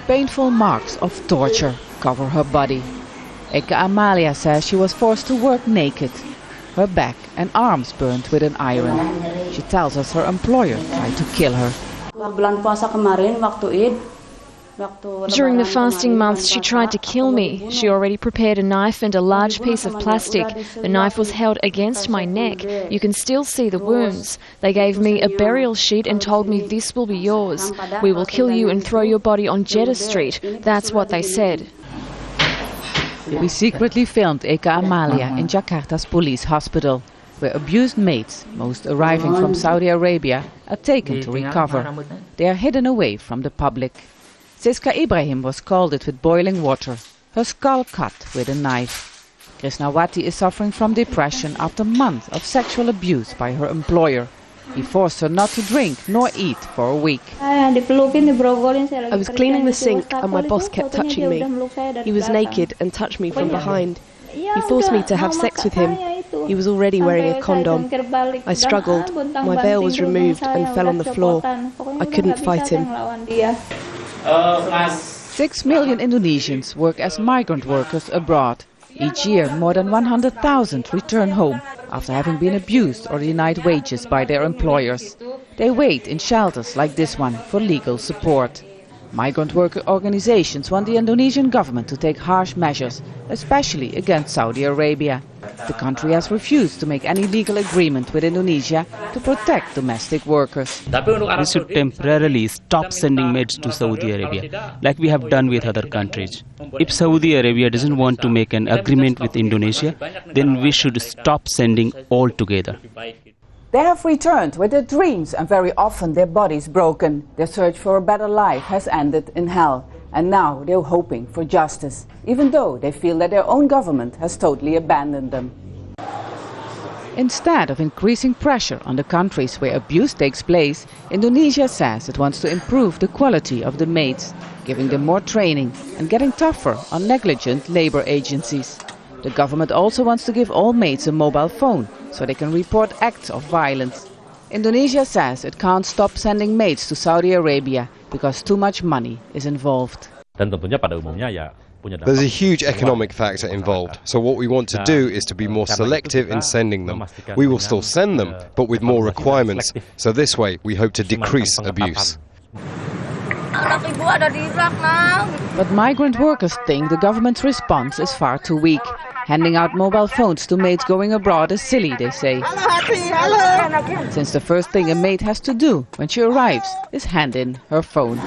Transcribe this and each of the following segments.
Painful marks of torture cover her body. Eka Amalia says she was forced to work naked. Her back and arms burned with an iron. She tells us her employer tried to kill her. During the fasting months, she tried to kill me. She already prepared a knife and a large piece of plastic. The knife was held against my neck. You can still see the wounds. They gave me a burial sheet and told me, "This will be yours. We will kill you and throw your body on Jeddah Street." That's what they said. We secretly filmed Eka Amalia in Jakarta's police hospital, where abused maids, most arriving from Saudi Arabia, are taken to recover. They are hidden away from the public. Siska Ibrahim was scalded with boiling water, her skull cut with a knife. Krishnawati is suffering from depression after months of sexual abuse by her employer. He forced her not to drink nor eat for a week. I was cleaning the sink and my boss kept touching me. He was naked and touched me from behind. He forced me to have sex with him. He was already wearing a condom. I struggled. My veil was removed and fell on the floor. I couldn't fight him. 6 million Indonesians work as migrant workers abroad. Each year, more than 100,000 return home after having been abused or denied wages by their employers. They wait in shelters like this one for legal support. Migrant worker organizations want the Indonesian government to take harsh measures, especially against Saudi Arabia. The country has refused to make any legal agreement with Indonesia to protect domestic workers. We should temporarily stop sending maids to Saudi Arabia, like we have done with other countries. If Saudi Arabia doesn't want to make an agreement with Indonesia, then we should stop sending altogether. They have returned with their dreams and very often their bodies broken. Their search for a better life has ended in hell. And now they're hoping for justice, even though they feel that their own government has totally abandoned them. Instead of increasing pressure on the countries where abuse takes place, Indonesia says it wants to improve the quality of the maids, giving them more training and getting tougher on negligent labor agencies. The government also wants to give all maids a mobile phone so they can report acts of violence. Indonesia says it can't stop sending maids to Saudi Arabia because too much money is involved. There's a huge economic factor involved, so what we want to do is to be more selective in sending them. We will still send them, but with more requirements, so this way we hope to decrease abuse. But migrant workers think the government's response is far too weak. Handing out mobile phones to maids going abroad is silly, they say. Since the first thing a maid has to do when she arrives is hand in her phone,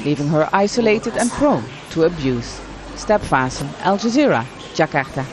leaving her isolated and prone to abuse. Vaessen, Al Jazeera, Jakarta.